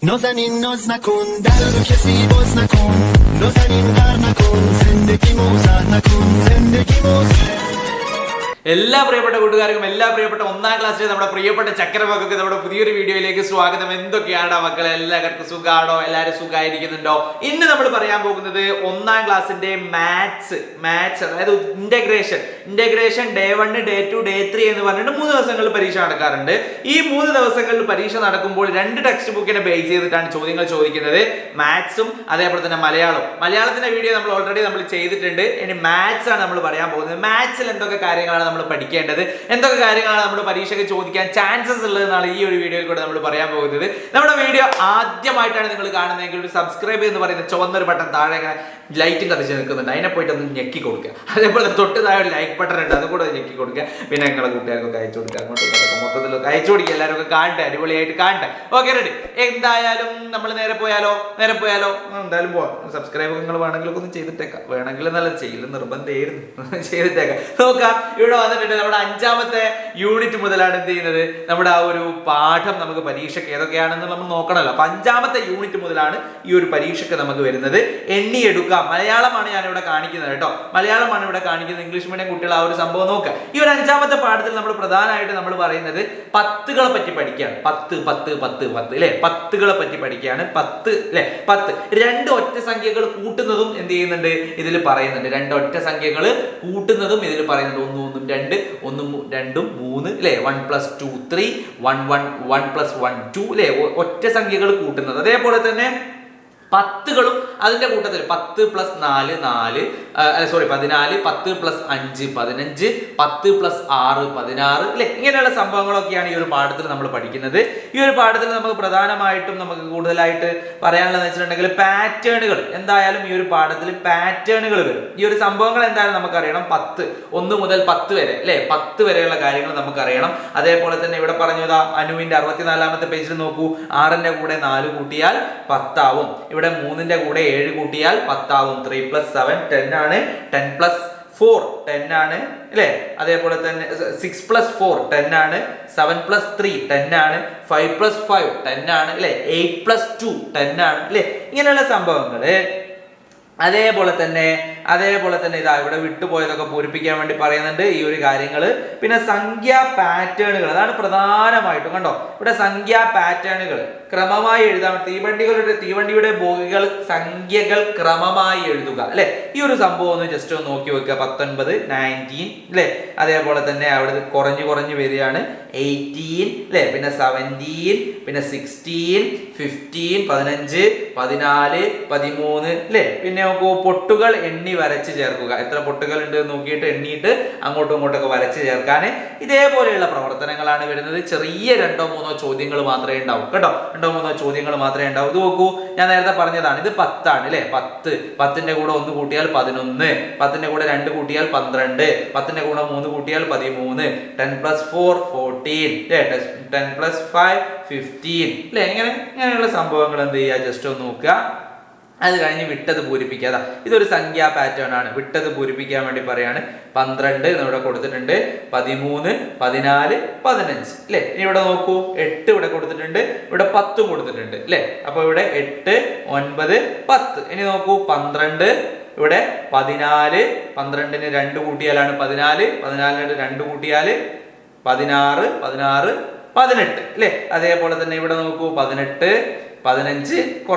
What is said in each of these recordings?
نازنین ناز نکن در رو کسی باز نکن نازنین غر نکن زندگی موزه نکن زندگی موزه എല്ലാ പ്രിയപ്പെട്ട കൂട്ടുകാർക്കും എല്ലാ പ്രിയപ്പെട്ട ഒന്നാം ക്ലാസ്സിലെ നമ്മുടെ പ്രിയപ്പെട്ട ചക്രമക്കൾക്ക് നമ്മുടെ പുതിയൊരു വീഡിയോയിലേക്ക് സ്വാഗതം. എന്തൊക്കെയാണോ മക്കളെ, എല്ലാവർക്കും സുഖാണോ? എല്ലാവരും സുഖമായിരിക്കുന്നുണ്ടോ? ഇന്ന് നമ്മൾ പറയാൻ പോകുന്നത് ഒന്നാം ക്ലാസ്സിന്റെ മാത്സ് അതായത് ഇന്റഗ്രേഷൻ ഡേ 1, ഡേ 2, ഡേ 3 എന്ന് പറഞ്ഞിട്ട് 3 ദിവസങ്ങളിൽ പരീക്ഷ നടക്കാറുണ്ട്. ഈ 3 ദിവസങ്ങളിൽ പരീക്ഷ നടക്കുമ്പോൾ 2 ടെക്സ്റ്റ് ബുക്കിനെ ബേസ് ചെയ്തിട്ടാണ് ചോദ്യങ്ങൾ ചോദിക്കുന്നത്. മാത്സും അതേപോലെ തന്നെ മലയാളത്തിന്റെ വീഡിയോ നമ്മൾ ഓൾറെഡി ചെയ്തിട്ടുണ്ട്. ഇനി മാത്സ് ആണ് നമ്മൾ പറയാൻ പോകുന്നത്. മാത്സിൽ എന്തൊക്കെ കാര്യങ്ങളാണ് നമ്മൾ പഠിക്കേണ്ടത്, എന്തൊക്കെ കാര്യങ്ങളാണ് നമ്മൾ പരീക്ഷയ്ക്ക് ചോദിക്കാൻ ചാൻസസ് ഉള്ളതെന്നാണ് ഈ ഒരു വീഡിയോയിൽ കൂടെ നമ്മൾ പറയാൻ പോകുന്നത്. നമ്മുടെ വീഡിയോ ആദ്യമായിട്ടാണ് നിങ്ങൾ കാണുന്നതെങ്കിൽ ഒരു സബ്സ്ക്രൈബ് എന്ന് പറയുന്ന ചുവന്നൊരു ബട്ടൺ താഴെ ഇങ്ങനെ ലൈറ്റും കത്തിച്ച് നിൽക്കുന്നുണ്ട്, അതിനെ പോയിട്ട് ഒന്ന് ഞെക്കി കൊടുക്കുക. അതേപോലെ തൊട്ട് താഴെ ഒരു ലൈക്ക് ബട്ടൺ ഉണ്ട്, അതും കൂടെ ഞെക്കി കൊടുക്കുക. പിന്നെ നിങ്ങളെ കൂട്ടുകാർക്കൊക്കെ അയച്ചു കൊടുക്കുക, അങ്ങോട്ടും മൊത്തത്തിലൊക്കെ അയച്ചു കൊടുക്കുക. എല്ലാവരും ഒക്കെ കാണട്ടെ, അടിപൊളിയായിട്ട് കാണട്ടെ. Okay, ready? എന്തായാലും നമ്മൾ നേരെ പോയാലോ? എന്തായാലും പോവാം. സബ്സ്ക്രൈബ് നിങ്ങൾ വേണമെങ്കിലൊക്കെ ഒന്ന് ചെയ്തിട്ടേക്കാം, വേണമെങ്കിൽ നല്ല ചെയ്യൽ നിർബന്ധമായിരുന്നു ചെയ്തിട്ടേക്കാം. നോക്കാം, ഇവിടെ വന്നിട്ടുണ്ട്. നമ്മുടെ 5ാമത്തെ യൂണിറ്റ് മുതലാണ് എന്ത് ചെയ്യുന്നത്, നമ്മുടെ ആ ഒരു പാഠം നമുക്ക് പരീക്ഷയ്ക്ക് ഏതൊക്കെയാണെന്ന് നമ്മൾ നോക്കണമല്ലോ. അപ്പൊ 5ാമത്തെ യൂണിറ്റ് മുതലാണ് ഈ ഒരു പരീക്ഷയ്ക്ക് നമുക്ക് വരുന്നത്. എണ്ണിയെടുക്കാം. മലയാളമാണ് ഞാൻ ഇവിടെ കാണിക്കുന്നത് കേട്ടോ, മലയാളമാണ് ഇവിടെ കാണിക്കുന്നത്. ഇംഗ്ലീഷ് മീഡിയം കുട്ടികൾ ആ ഒരു സംഭവം നോക്കുക. ഈ ഒരു 5ാമത്തെ പാഠത്തിൽ നമ്മൾ പ്രധാനമായിട്ട് നമ്മൾ പറയുന്നത് പത്തുകളെ പറ്റി പഠിക്കുകയാണ്. 10 അല്ലെ, പത്തുകളെ പറ്റി പഠിക്കുകയാണ്. 10 അല്ലെ, 10 രണ്ട് ഒറ്റ സംഖ്യകൾ കൂട്ടുന്നതും എന്ത് ചെയ്യുന്നുണ്ട് ഇതിൽ പറയുന്നുണ്ട്. 2 ഒറ്റ സംഖ്യകൾ കൂട്ടുന്നതും ഇതിൽ പറയുന്നുണ്ട്. 1 1 2, 1 2 3 അല്ലെ, 1 + 2 3, 1 + 1 2 അല്ലെ, ഒറ്റ സംഖ്യകൾ കൂട്ടുന്നത്. അതേപോലെ തന്നെ പത്തുകളും അതിന്റെ കൂട്ടത്തിൽ 10 + 4 14, 10 + 5 15, 10 + 6 16 അല്ലെ, ഇങ്ങനെയുള്ള സംഭവങ്ങളൊക്കെയാണ് ഈ ഒരു പാഠത്തിൽ നമ്മൾ പഠിക്കുന്നത്. ഈ ഒരു പാഠത്തിൽ നമുക്ക് പ്രധാനമായിട്ടും നമുക്ക് കൂടുതലായിട്ട് പറയാനുള്ളതെന്ന് വെച്ചിട്ടുണ്ടെങ്കിൽ പാറ്റേണുകൾ. എന്തായാലും ഈ ഒരു പാഠത്തിൽ പാറ്റേണുകൾ വരും. ഈ ഒരു സംഭവങ്ങൾ എന്തായാലും നമുക്കറിയണം. 1 മുതൽ 10 വരെ അല്ലെ, 10 വരെയുള്ള കാര്യങ്ങൾ നമുക്കറിയണം. അതേപോലെ തന്നെ ഇവിടെ പറഞ്ഞതാ അനുവിന്റെ 64ാമത്തെ പേജിൽ നോക്കൂ. 6ന്റെ കൂടെ 4 കൂട്ടിയാൽ 10 ആവും. ഇവിടെ 3ന്റെ കൂടെ 7 കൂട്ടിയാൽ 10 ആവും. 3 + 7 10 ആണ്. 10 + 4 10 ആണ് അല്ലെ. അതേപോലെ തന്നെ 6 + 4 10 ആണ്. 7 + 3 10 ആണ്. 5 + 5 10 ആണ് അല്ലെ. 8 + 2 10 ആണ് അല്ലെ. ഇങ്ങനെയുള്ള സംഭവങ്ങള്. അതേപോലെ തന്നെ ഇതാ ഇവിടെ വിട്ടുപോയതൊക്കെ പൂരിപ്പിക്കാൻ വേണ്ടി പറയുന്നുണ്ട് ഈ ഒരു കാര്യങ്ങൾ. പിന്നെ സംഖ്യാ പാറ്റേണുകൾ, അതാണ് പ്രധാനമായിട്ടും. കണ്ടോ, ഇവിടെ സംഖ്യാ പാറ്റേണുകൾ ക്രമമായി എഴുതാൻ. തീവണ്ടിയുടെ ബോഗികൾ സംഖ്യകൾ ക്രമമായി എഴുതുക അല്ലെ. ഈ ഒരു സംഭവം ഒന്ന് ജസ്റ്റ് ഒന്ന് നോക്കി വെക്കുക. 19 19 അല്ലെ. അതേപോലെ തന്നെ അവിടെ കുറഞ്ഞു വരികയാണ്. 18 അല്ലെ, പിന്നെ 17, പിന്നെ 16, 15 15, 14, 13 അല്ലെ. പിന്നെ നോക്കൂ, പൊട്ടുകൾ എണ്ണി വരച്ച് ചേർക്കുക. എത്ര പൊട്ടുകൾ ഉണ്ട് നോക്കിയിട്ട് എണ്ണിയിട്ട് അങ്ങോട്ടും ഇങ്ങോട്ടൊക്കെ വരച്ച് ചേർക്കാൻ ഇതേപോലെയുള്ള പ്രവർത്തനങ്ങളാണ് വരുന്നത്. ചെറിയ 2 3 ചോദ്യങ്ങൾ മാത്രമേ ഉണ്ടാവൂ കേട്ടോ. 2 3 ചോദ്യങ്ങൾ മാത്രമേ ഉണ്ടാവൂ. ഇത് നോക്കൂ, ഞാൻ നേരത്തെ പറഞ്ഞതാണ്. ഇത് 10 ആണ് അല്ലെ. 10ന്റെ കൂടെ 1 കൂട്ടിയാൽ 11, 10ന്റെ കൂടെ 2 കൂട്ടിയാൽ 12, 10ന്റെ കൂടെ 3 കൂട്ടിയാൽ 13, 10 + 4 14 അല്ലെ, 10 + 5 15 അല്ലെ. ഇങ്ങനെയുള്ള സംഭവങ്ങൾ എന്ത് ചെയ്യുക, ജസ്റ്റ് ഒന്ന് നോക്കുക. അത് കഴിഞ്ഞ് വിട്ടത് പൂരിപ്പിക്കാതെ, ഇതൊരു സംഖ്യാ പാറ്റേൺ ആണ്. വിട്ടത് പൂരിപ്പിക്കാൻ വേണ്ടി പറയാണ്. 12 ഇവിടെ കൊടുത്തിട്ടുണ്ട്. 13 14 15 അല്ലെ. ഇനി ഇവിടെ നോക്കൂ, 8 ഇവിടെ കൊടുത്തിട്ടുണ്ട്. ഇവിടെ 10 കൊടുത്തിട്ടുണ്ട് അല്ലെ. അപ്പൊ ഇവിടെ 8 9 10. ഇനി നോക്കൂ, 12 ഇവിടെ 14, 12ന് 2 കൂട്ടിയാലാണ് 14, 14ന് 2 കൂട്ടിയാൽ 16 16 18 അല്ലെ. അതേപോലെ തന്നെ ഇവിടെ നോക്കൂ, 18 15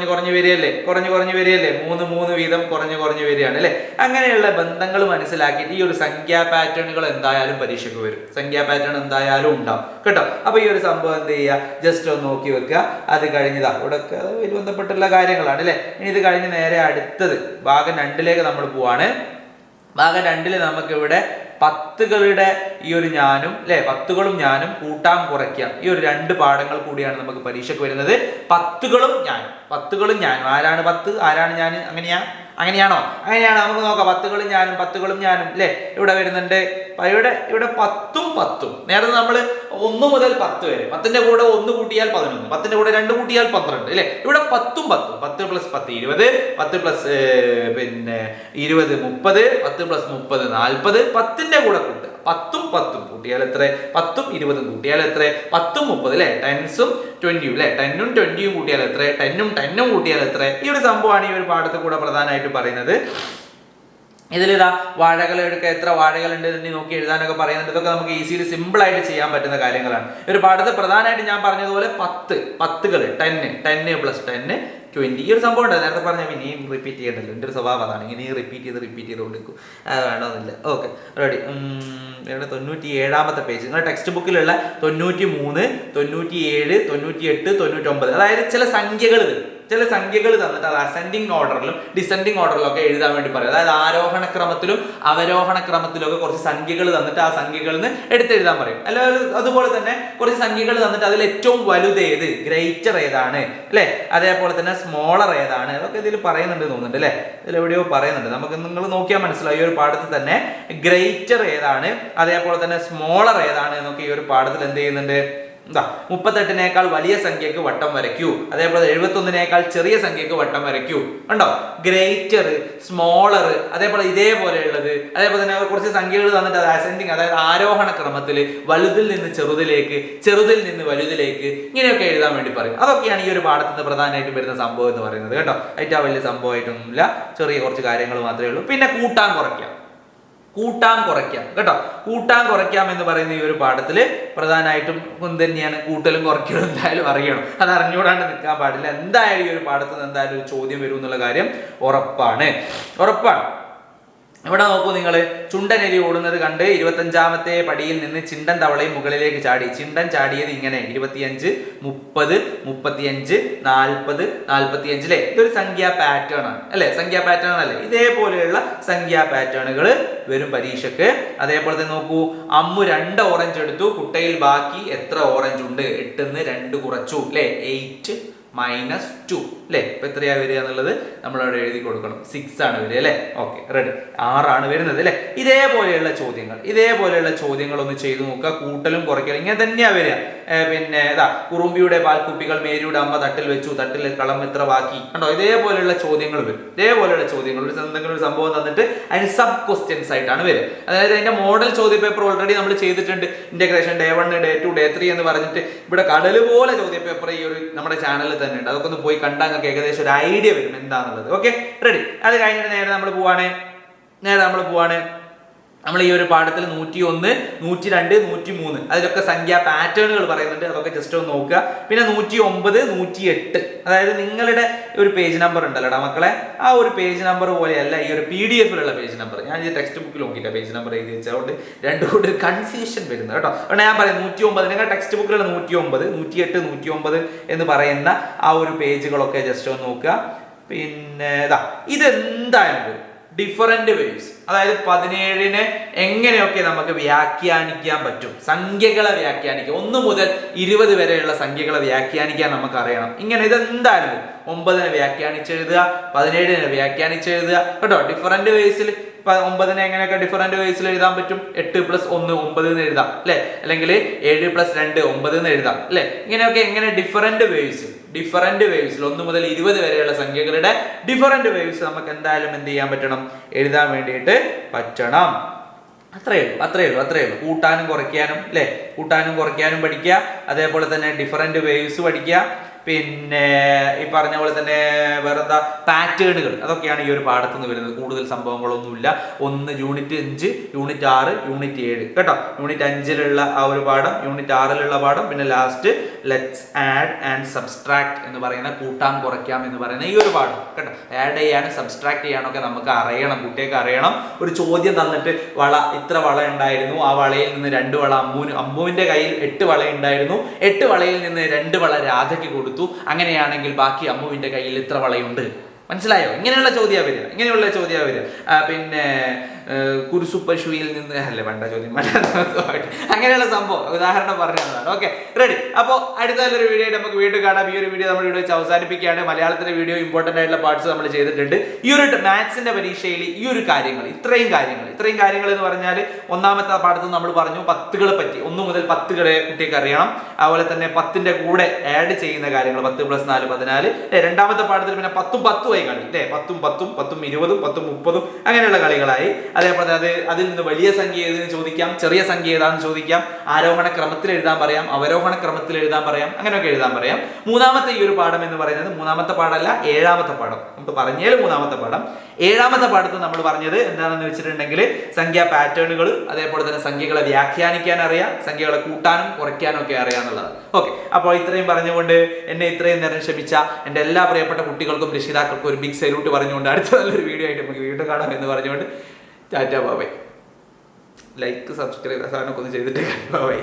കുറഞ്ഞു വരികയല്ലേ. 3 വീതം കുറഞ്ഞു വരികയാണ് അല്ലെ. അങ്ങനെയുള്ള ബന്ധങ്ങൾ മനസ്സിലാക്കിയിട്ട് ഈ ഒരു സംഖ്യാ പാറ്റേണുകൾ എന്തായാലും പരീക്ഷയ്ക്ക് വരും. സംഖ്യാ പാറ്റേൺ എന്തായാലും ഉണ്ടാവും കേട്ടോ. അപ്പൊ ഈ ഒരു സംഭവം എന്ത് ചെയ്യുക, ജസ്റ്റ് ഒന്ന് നോക്കി വെക്കുക. അത് കഴിഞ്ഞതാ ഇവിടെ ഇതിൽ ബന്ധപ്പെട്ടുള്ള കാര്യങ്ങളാണ് അല്ലെ. ഇനി ഇത് കഴിഞ്ഞ് നേരെ അടുത്തത് ഭാഗം 2ലേക്ക് നമ്മൾ പോവാണ്. ഭാഗം 2ൽ നമുക്ക് ഇവിടെ പത്തുകളുടെ ഈ ഒരു ഞാനും അല്ലെ, പത്തുകളും ഞാനും കൂട്ടാം കുറയ്ക്കാം, ഈ ഒരു 2 പാഠങ്ങൾ കൂടിയാണ് നമുക്ക് പരീക്ഷയ്ക്ക് വരുന്നത്. പത്തുകളും ഞാനും ആരാണ് 10, ആരാണ് ഞാൻ, അങ്ങനെയാണോ? അങ്ങനെയാണ്. നമുക്ക് നോക്കാം. പത്തുകളും ഞാനും അല്ലെ ഇവിടെ വരുന്നുണ്ട്. ഇവിടെ 10 10. നേരത്തെ നമ്മൾ 1 മുതൽ 10 വരെ, 10ന്റെ കൂടെ 1 കൂട്ടിയാൽ 11, 10ന്റെ കൂടെ 2 കൂട്ടിയാൽ 12 അല്ലെ. ഇവിടെ 10 10, 10 + 10 20, 10 + 20 30, 10 + 30 40, 10ന്റെ കൂടെ കൂട്ടുക. 10ഉം 10ഉം കൂട്ടിയാൽ എത്ര? 10ഉം 20ഉം കൂട്ടിയാൽ എത്ര? 10ഉം 30 അല്ലെ? 10ഉം 20ഉം അല്ലെ? 10ഉം 20ഉം കൂട്ടിയാൽ എത്ര? 10ഉം കൂട്ടിയാൽ എത്ര? ഈ ഒരു സംഭവമാണ് ഈ ഒരു പാഠത്തിൽ കൂടെ പ്രധാനമായിട്ട് പറയുന്നത്. ഇതിലിതാ വാഴകൾ എടുക്കുക, എത്ര വാഴകളുണ്ട് എന്ന് നോക്കി എഴുതാനൊക്കെ പറയുന്നുണ്ട്. ഇതൊക്കെ നമുക്ക് ഈസിലി സിമ്പിൾ ആയിട്ട് ചെയ്യാൻ പറ്റുന്ന കാര്യങ്ങളാണ്. ഒരു പാഠത്തിൽ പ്രധാനമായിട്ട് ഞാൻ പറഞ്ഞതുപോലെ 10കൾ 10 + 10 20 ഈ ഒരു സംഭവം ഉണ്ട്. നേരത്തെ പറഞ്ഞാൽ ഇനിയും റിപ്പീറ്റ് ചെയ്യണ്ടല്ലോ, എൻ്റെ ഒരു സ്വഭാവം അതാണ്, ഇനിയും റിപ്പീറ്റ് ചെയ്ത് കൊടുക്കും. അത് വേണമെന്നില്ല. Okay, ready. ഇവിടെ 97ാമത്തെ പേജ് നിങ്ങളുടെ ടെക്സ്റ്റ് ബുക്കിലുള്ള 93, 97, 98, 99, അതായത് ചില സംഖ്യകൾ തന്നിട്ട് അത് അസെൻഡിങ് ഓർഡറിലും ഡിസെൻഡിങ് ഓർഡറിലും ഒക്കെ എഴുതാൻ വേണ്ടി പറയും. അതായത് ആരോഹണ ക്രമത്തിലും അവരോഹണ ക്രമത്തിലും ഒക്കെ കുറച്ച് സംഖ്യകൾ തന്നിട്ട് ആ സംഖ്യകളിൽ നിന്ന് എടുത്തെഴുതാൻ പറയും. അതുപോലെ തന്നെ കുറച്ച് സംഖ്യകൾ തന്നിട്ട് അതിൽ ഏറ്റവും വലുതേത്, ഗ്രേറ്റർ ഏതാണ് അല്ലെ, അതേപോലെ തന്നെ സ്മോളർ ഏതാണ്, അതൊക്കെ ഇതിൽ പറയുന്നുണ്ട് തോന്നുന്നുണ്ട് അല്ലെ. ഇതിൽ എവിടെയോ പറയുന്നുണ്ട്, നമുക്ക് നിങ്ങൾ നോക്കിയാൽ മനസ്സിലാവും. ഈ ഒരു പാഠത്തിൽ തന്നെ ഗ്രേറ്റർ ഏതാണ്, അതേപോലെ തന്നെ സ്മോളർ ഏതാണ് എന്നൊക്കെ ഈ ഒരു പാഠത്തിൽ എന്ത് ചെയ്യുന്നുണ്ട്. 38നേക്കാൾ വലിയ സംഖ്യക്ക് വട്ടം വരയ്ക്കൂ, അതേപോലെ 71നേക്കാൾ ചെറിയ സംഖ്യക്ക് വട്ടം വരയ്ക്കൂ. കണ്ടോ, ഗ്രേറ്റർ, സ്മോളർ, അതേപോലെ ഇതേപോലെയുള്ളത്. അതേപോലെ തന്നെ കുറച്ച് സംഖ്യകൾ തന്നിട്ട് അത് അസെൻഡിങ്, അതായത് ആരോഹണ ക്രമത്തിൽ വലുതിൽ നിന്ന് ചെറുതിലേക്ക്, ചെറുതിൽ നിന്ന് വലുതിലേക്ക്, ഇങ്ങനെയൊക്കെ എഴുതാൻ വേണ്ടി പറയും. അതൊക്കെയാണ് ഈ ഒരു പാഠത്തിന് പ്രധാനമായിട്ടും വരുന്ന സംഭവം എന്ന് പറയുന്നത് കേട്ടോ. ഏറ്റവും വലിയ സംഭവമായിട്ടൊന്നുമില്ല, ചെറിയ കുറച്ച് കാര്യങ്ങൾ മാത്രമേ ഉള്ളൂ. പിന്നെ കൂട്ടാൻ കുറയ്ക്കാം കേട്ടോ. കൂട്ടാൻ കുറയ്ക്കാം എന്ന് പറയുന്ന ഈ ഒരു പാഠത്തിൽ പ്രധാനമായിട്ടും തന്നെയാണ്. കൂട്ടലും കുറയ്ക്കലും എന്തായാലും അറിയണം, അത് അറിഞ്ഞുകൂടാണ്ട് നിൽക്കാൻ പാടില്ല. എന്തായാലും ഈ ഒരു പാഠത്തിൽ നിന്ന് എന്തായാലും ഒരു ചോദ്യം വരും എന്നുള്ള കാര്യം ഉറപ്പാണ്. ഇവിടെ നോക്കൂ നിങ്ങൾ, ചുണ്ടനെലി ഓടുന്നത് കണ്ട് 25ാമത്തെ പടിയിൽ നിന്ന് ചിണ്ടൻ തവളയും മുകളിലേക്ക് ചാടി. ചിണ്ടൻ ചാടിയത് ഇങ്ങനെ 25, 30, 35, 40, 45 അല്ലെ. ഇതൊരു സംഖ്യാ പാറ്റേൺ ആണ് അല്ലെ, അല്ലേ. ഇതേപോലെയുള്ള സംഖ്യാ പാറ്റേണുകൾ വരും പരീക്ഷക്ക്. അതേപോലെ തന്നെ നോക്കൂ, അമ്മു 2 ഓറഞ്ച് എടുത്തു, കുട്ടയിൽ ബാക്കി എത്ര ഓറഞ്ച് ഉണ്ട്? 8ന്ന് 2 കുറച്ചു അല്ലെ, 8 - 2 അല്ലെ. ഇപ്പൊ എത്രയാ വരിക എന്നുള്ളത് നമ്മളവിടെ എഴുതി കൊടുക്കണം. 6 ആണ് വരിക അല്ലെ. Okay, ready. 6 ആണ് വരുന്നത് അല്ലെ. ഇതേപോലെയുള്ള ചോദ്യങ്ങൾ ഒന്ന് ചെയ്തു നോക്കുക. കൂട്ടലും കുറയ്ക്കലും ഇങ്ങനെ തന്നെയാ വരിക. പിന്നെ കുറുമ്പിയുടെ പാൽക്കുപ്പികൾ മേരിയുടെ അമ്മ തട്ടിൽ വെച്ചു, തട്ടിൽ കളം എത്ര ബാക്കി. കണ്ടോ, ഇതേപോലെയുള്ള ചോദ്യങ്ങൾ വരും. എന്തെങ്കിലും ഒരു സംഭവം തന്നിട്ട് അതിന് സബ് ക്വസ്റ്റ്യൻസ് ആയിട്ടാണ് വരിക. അതായത് അതിന്റെ മോഡൽ ചോദ്യ പേപ്പർ ഓൾറെഡി നമ്മൾ ചെയ്തിട്ടുണ്ട്. ഇന്റഗ്രേഷൻ Day 1, Day 2, Day 3 എന്ന് പറഞ്ഞിട്ട് ഇവിടെ കടല് പോലെ ചോദ്യ പേപ്പർ ഈ ഒരു നമ്മുടെ ചാനലിൽ തന്നെ ഉണ്ട്. അതൊക്കെ ഒന്ന് പോയി കണ്ടാൽ നിങ്ങൾക്ക് ഏകദേശം ഒരു ഐഡിയ വരും എന്താണെന്നുള്ളത്. Okay, ready. അത് കഴിഞ്ഞിട്ട് നേരെ നമ്മൾ പോവാണ്. നമ്മൾ ഈ ഒരു പാഠത്തിൽ 101, 102, 103 അതിലൊക്കെ സംഖ്യാ പാറ്റേണുകൾ പറയുന്നുണ്ട്. അതൊക്കെ ജസ്റ്റ് ഒന്ന് നോക്കുക. പിന്നെ 109, 108, അതായത് നിങ്ങളുടെ ഒരു പേജ് നമ്പർ ഉണ്ടല്ലോടാ മക്കളെ, ആ ഒരു പേജ് നമ്പർ പോലെയല്ല ഈ ഒരു PDF-ലുള്ള പേജ് നമ്പർ. ഞാൻ ഈ ടെക്സ്റ്റ് ബുക്കിൽ നോക്കിയില്ല പേജ് നമ്പർ എഴുതി വെച്ചതുകൊണ്ട് രണ്ടും കൂടി കൺഫ്യൂഷൻ വരുന്നത് കേട്ടോ. അതുകൊണ്ട് ഞാൻ പറയാം 109, നിങ്ങളുടെ ടെക്സ്റ്റ് ബുക്കിലുള്ള 109, 108, 109 എന്ന് പറയുന്ന ആ ഒരു പേജുകളൊക്കെ ജസ്റ്റ് ഒന്ന് നോക്കുക. പിന്നെ ഇതെന്തായാലും ഡിഫറൻറ്റ് വേവ്സ്, അതായത് 17നെ എങ്ങനെയൊക്കെ നമുക്ക് വ്യാഖ്യാനിക്കാൻ പറ്റും, സംഖ്യകളെ വ്യാഖ്യാനിക്കുക. 1 മുതൽ 20 വരെയുള്ള സംഖ്യകളെ വ്യാഖ്യാനിക്കാൻ നമുക്ക് അറിയണം. ഇങ്ങനെ ഇതെന്തായാലും 9നെ വ്യാഖ്യാനിച്ചെഴുതുക, 17നെ വ്യാഖ്യാനിച്ചെഴുതുക കേട്ടോ. ഡിഫറൻറ്റ് വേസിൽ 9നെ എങ്ങനെയൊക്കെ ഡിഫറൻറ്റ് വേസിൽ എഴുതാൻ പറ്റും. 8 + 1 9 എന്ന് എഴുതാം അല്ലെ, അല്ലെങ്കിൽ 7 + 2 9 എന്ന് എഴുതാം അല്ലെ. ഇങ്ങനെയൊക്കെ എങ്ങനെ ഡിഫറൻറ്റ് വേവ്സിൽ 1 മുതൽ 20 വരെയുള്ള സംഖ്യകളുടെ ഡിഫറൻറ്റ് വേവ്സ് നമുക്ക് എന്തായാലും എന്ത് ചെയ്യാൻ പറ്റണം, എഴുതാൻ വേണ്ടിയിട്ട് പറ്റണം. അത്രയേ ഉള്ളൂ. കൂട്ടാനും കുറയ്ക്കാനും പഠിക്കുക. അതേപോലെ തന്നെ ഡിഫറൻറ്റ് വേവ്സ് പഠിക്കുക. പിന്നെ ഈ പറഞ്ഞ പോലെ തന്നെ വേറെന്താ പാറ്റേണുകൾ, അതൊക്കെയാണ് ഈ ഒരു പാഠത്തു നിന്ന് വരുന്നത്. കൂടുതൽ സംഭവങ്ങളൊന്നുമില്ല. 1 യൂണിറ്റ് 5, യൂണിറ്റ് 6, യൂണിറ്റ് 7 കേട്ടോ. യൂണിറ്റ് 5-ലുള്ള ആ ഒരു പാഠം, യൂണിറ്റ് 6-ലുള്ള പാഠം, പിന്നെ last let's add and subtract എന്ന് പറയുന്ന കൂട്ടാൻ കുറയ്ക്കാം എന്ന് പറയുന്ന ഈ ഒരു പാഠം കേട്ടോ. ആഡ് ചെയ്യാനും സബ്സ്ട്രാക്ട് ചെയ്യാനൊക്കെ നമുക്ക് അറിയണം, കുട്ടിയൊക്കെ അറിയണം. ഒരു ചോദ്യം തന്നിട്ട് ഇത്ര വള ഉണ്ടായിരുന്നു, ആ വളയിൽ നിന്ന് 2 വള അമ്മുവിന്റെ കയ്യിൽ 8 വള ഉണ്ടായിരുന്നു, 8 വളയിൽ നിന്ന് 2 വള രാധയ്ക്ക് കൊടുത്തു. അങ്ങനെയാണെങ്കിൽ ബാക്കി അമ്മുവിന്റെ കയ്യിൽ എത്ര വളയുണ്ട്? മനസ്സിലായോ? ഇങ്ങനെയുള്ള ചോദ്യം വരിക. പിന്നെ കുരുസുപ്പശുവിൽ നിന്ന് അല്ലേ വേണ്ട ചോദ്യം, അങ്ങനെയുള്ള സംഭവം ഉദാഹരണം പറഞ്ഞതാണ്. Okay, ready. അപ്പോൾ അടുത്തൊരു വീഡിയോ ആയിട്ട് നമുക്ക് വീണ്ടും കാണാം. ഈ ഒരു വീഡിയോ നമ്മൾ ഇവിടെ വെച്ച് അവസാനിപ്പിക്കുകയാണ്. മലയാളത്തിലെ വീഡിയോ ഇമ്പോർട്ടൻ്റ് ആയിട്ടുള്ള പാർട്സ് നമ്മൾ ചെയ്തിട്ടുണ്ട്. ഈ ഒരു മാത്സിന്റെ പരീക്ഷയിൽ ഈ ഒരു കാര്യങ്ങൾ, ഇത്രയും കാര്യങ്ങൾ എന്ന് പറഞ്ഞാൽ, ഒന്നാമത്തെ പാഠത്തിൽ നമ്മൾ പറഞ്ഞു 10കളെ പറ്റി, 1 മുതൽ 10 വരെ കുട്ടിക്ക് അറിയണം. അതുപോലെ തന്നെ 10ന്റെ കൂടെ ആഡ് ചെയ്യുന്ന കാര്യങ്ങൾ, 10 + 4 14. രണ്ടാമത്തെ പാഠത്തിൽ പിന്നെ 10 ഉം 10 കളി അല്ലേ, 10 10 10 20 10 30 അങ്ങനെയുള്ള കളികളായി. അതേപോലെ അതിൽ നിന്ന് വലിയ സംഖ്യ ഏതെന്ന് ചോദിക്കാം, ചെറിയ സംഖ്യ ഏതാണെന്ന് ചോദിക്കാം, ആരോഹണ ക്രമത്തിൽ എഴുതാൻ പറയാം, അവരോഹണ ക്രമത്തിൽ എഴുതാൻ പറയാം, അങ്ങനെയൊക്കെ എഴുതാൻ പറയാം. മൂന്നാമത്തെ ഈ ഒരു പാഠം എന്ന് പറയുന്നത് മൂന്നാമത്തെ പാഠമല്ല, 7ാമത്തെ പാഠം. നമുക്ക് പറഞ്ഞാൽ മൂന്നാമത്തെ പാഠം. 7ാമത്തെ പാഠത്ത് നമ്മൾ പറഞ്ഞത് എന്താണെന്ന് വെച്ചിട്ടുണ്ടെങ്കിൽ സംഖ്യാ പാറ്റേണുകൾ, അതേപോലെ തന്നെ സംഖ്യകളെ വ്യാഖ്യാനിക്കാൻ അറിയാം, സംഖ്യകളെ കൂട്ടാനും കുറയ്ക്കാനും ഒക്കെ അറിയാന്നുള്ളത്. ഓക്കെ, അപ്പോൾ ഇത്രയും പറഞ്ഞുകൊണ്ട് എന്നെ ഇത്രയും നേരം ക്ഷമിച്ച എൻ്റെ എല്ലാ പ്രിയപ്പെട്ട കുട്ടികൾക്കും രക്ഷിതാക്കൾക്കും ഒരു ബിഗ് സല്യൂട്ട് പറഞ്ഞുകൊണ്ട് അടുത്ത നല്ലൊരു വീഡിയോ ആയിട്ട് നമുക്ക് വീണ്ടും കാണാം എന്ന് പറഞ്ഞുകൊണ്ട് ടാറ്റാ ബൈ. ലൈക്ക് സബ്സ്ക്രൈബ് സാധനമൊക്കെ ഒന്ന് ചെയ്തിട്ട് ബൈ.